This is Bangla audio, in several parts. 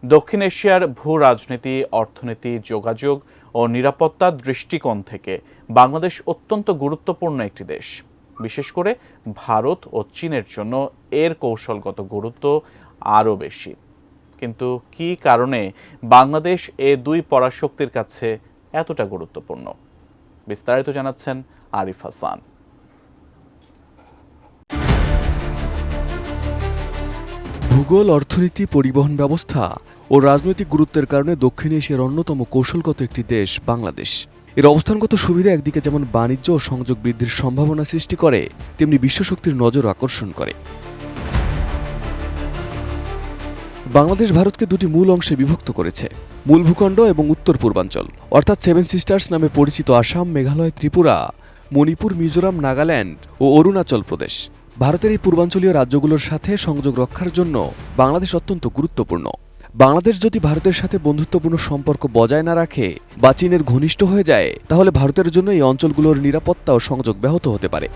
দক্ষিণ এশিয়ার ভূ রাজনীতি, অর্থনীতি, যোগাযোগ ও নিরাপত্তার দৃষ্টিকোণ থেকে বাংলাদেশ অত্যন্ত গুরুত্বপূর্ণ একটি দেশ। বিশেষ করে ভারত ও চীনের জন্য এর কৌশলগত গুরুত্ব আরও বেশি। কিন্তু কী কারণে বাংলাদেশ এ দুই পরাশক্তির কাছে এতটা গুরুত্বপূর্ণ? বিস্তারিত জানাচ্ছেন আরিফ হাসান। ভূগোল, অর্থনীতি, পরিবহন ব্যবস্থা ও রাজনৈতিক গুরুত্বের কারণে দক্ষিণ এশিয়ার অন্যতম কৌশলগত একটি দেশ বাংলাদেশ। এর অবস্থানগত সুবিধা একদিকে যেমন বাণিজ্য ও সংযোগ বৃদ্ধির সম্ভাবনা সৃষ্টি করে, তেমনি বিশ্বশক্তির নজর আকর্ষণ করে। বাংলাদেশ ভারতকে দুটি মূল অংশে বিভক্ত করেছে: মূল ভূখণ্ড এবং উত্তর পূর্বাঞ্চল, অর্থাৎ সেভেন সিস্টার্স নামে পরিচিত আসাম, মেঘালয়, ত্রিপুরা, মণিপুর, মিজোরাম, নাগাল্যান্ড ও অরুণাচল প্রদেশ। ভারতের এই পূর্বাঞ্চলীয় রাজ্যগুলোর সাথে সংযোগ রক্ষার জন্য বাংলাদেশ অত্যন্ত গুরুত্বপূর্ণ। বাংলাদেশ যদি ভারতের সাথে বন্ধুত্বপূর্ণ সম্পর্ক বজায় না রাখে বা চীনের ঘনিষ্ঠ হয়ে যায়, তাহলে ভারতের জন্য এই অঞ্চলগুলোর নিরাপত্তা ও সংযোগ ব্যাহত হতে পারে।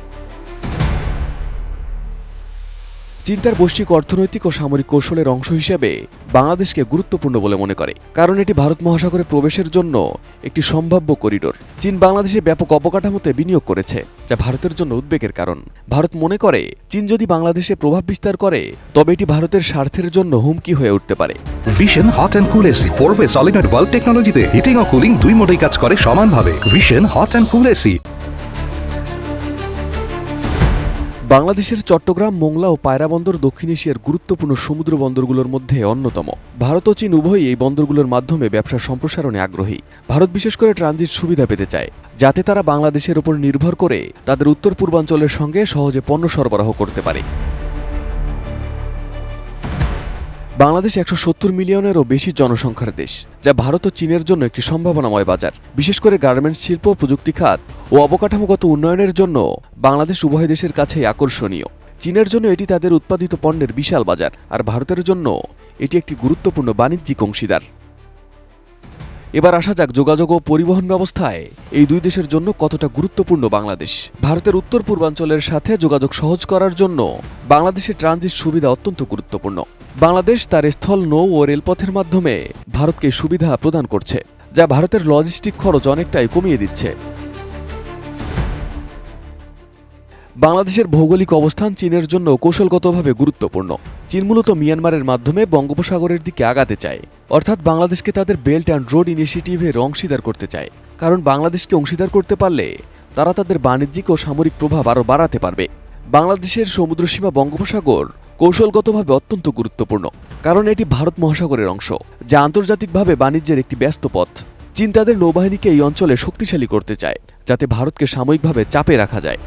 চীন তার বৈশ্বিক অর্থনৈতিক ও সামরিক কৌশলের অংশ হিসেবে বাংলাদেশকে গুরুত্বপূর্ণ বলে মনে করে, কারণ এটি ভারত মহাসাগরে প্রবেশের জন্য একটি সম্ভাব্য করিডোর। চীন বাংলাদেশে ব্যাপক অবকাঠামোতে বিনিয়োগ করেছে, যা ভারতের জন্য উদ্বেগের কারণ। ভারত মনে করে চীন যদি বাংলাদেশে প্রভাব বিস্তার করে, তবে এটি ভারতের স্বার্থের জন্য হুমকি হয়ে উঠতে পারে। Vision hot and cool AC 4-ওয়ে সলিনয়েড ভালভ টেকনোলজিতে হিটিং ও কুলিং দুই মোডেই কাজ করে সমানভাবে। Vision hot and cool AC. বাংলাদেশের চট্টগ্রাম, মোংলা ও পায়রা বন্দর দক্ষিণ এশিয়ার গুরুত্বপূর্ণ সমুদ্র বন্দরগুলোর মধ্যে অন্যতম। ভারত ও চীন উভয়ই এই বন্দরগুলোর মাধ্যমে ব্যবসা সম্প্রসারণে আগ্রহী। ভারত বিশেষ করে ট্রানজিট সুবিধা পেতে চায়, যাতে তারা বাংলাদেশের উপর নির্ভর করে তাদের উত্তর পূর্বাঞ্চলের সঙ্গে সহজে পণ্য সরবরাহ করতে পারে। বাংলাদেশ 170 মিলিয়নেরও বেশি জনসংখ্যার দেশ, যা ভারত ও চীনের জন্য একটি সম্ভাবনাময় বাজার। বিশেষ করে গার্মেন্টস শিল্প, প্রযুক্তি খাত ও অবকাঠামোগত উন্নয়নের জন্য বাংলাদেশ উভয় দেশের কাছেই আকর্ষণীয়। চীনের জন্য এটি তাদের উৎপাদিত পণ্যের বিশাল বাজার, আর ভারতের জন্য এটি একটি গুরুত্বপূর্ণ বাণিজ্যিক অংশীদার। এবার আসা যাক যোগাযোগ ও পরিবহন ব্যবস্থায় এই দুই দেশের জন্য কতটা গুরুত্বপূর্ণ বাংলাদেশ। ভারতের উত্তর পূর্বাঞ্চলের সাথে যোগাযোগ সহজ করার জন্য বাংলাদেশের ট্রানজিট সুবিধা অত্যন্ত গুরুত্বপূর্ণ। বাংলাদেশ তার স্থল, নৌ ও রেলপথের মাধ্যমে ভারতকে সুবিধা প্রদান করছে, যা ভারতের লজিস্টিক খরচ অনেকটাই কমিয়ে দিচ্ছে। বাংলাদেশের ভৌগোলিক অবস্থান চীনের জন্য কৌশলগতভাবে গুরুত্বপূর্ণ। চীন মূলত মিয়ানমারের মাধ্যমে বঙ্গোপসাগরের দিকে আগাতে চায়, অর্থাৎ বাংলাদেশকে তাদের বেল্ট অ্যান্ড রোড ইনিশিয়েটিভের অংশীদার করতে চায়। কারণ বাংলাদেশকে অংশীদার করতে পারলে তারা তাদের বাণিজ্যিক ও সামরিক প্রভাব আরও বাড়াতে পারবে। বাংলাদেশের সমুদ্রসীমা বঙ্গোপসাগর কৌশলগতভাবে অত্যন্ত গুরুত্বপূর্ণ, কারণ এটি ভারত মহাসাগরের অংশ, যা আন্তর্জাতিকভাবে বাণিজ্যের একটি ব্যস্ত পথ। চীন তাদের নৌবাহিনীকে এই অঞ্চলে শক্তিশালী করতে চায়, যাতে ভারতকে সাময়িকভাবে চাপে রাখা যায়।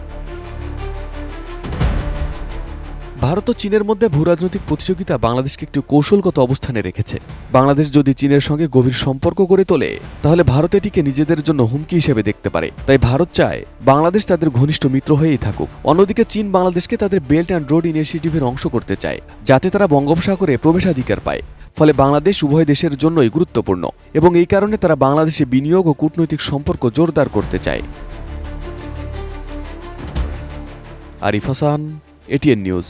ভারত ও চীনের মধ্যে ভূরাজনৈতিক প্রতিযোগিতা বাংলাদেশকে একটি কৌশলগত অবস্থানে রেখেছে। বাংলাদেশ যদি চীনের সঙ্গে গভীর সম্পর্ক গড়ে তোলে, তাহলে ভারত এটিকে নিজেদের জন্য হুমকি হিসেবে দেখতে পারে। তাই ভারত চায় বাংলাদেশ তাদের ঘনিষ্ঠ মিত্র হয়েই থাকুক। অন্যদিকে চীন বাংলাদেশকে তাদের বেল্ট অ্যান্ড রোড ইনিশিয়েটিভের অংশ করতে চায়, যাতে তারা বঙ্গোপসাগরে প্রবেশাধিকার পায়। ফলে বাংলাদেশ উভয় দেশের জন্যই গুরুত্বপূর্ণ, এবং এই কারণে তারা বাংলাদেশে বিনিয়োগ ও কূটনৈতিক সম্পর্ক জোরদার করতে চায়। Arif Hasan, ATN news.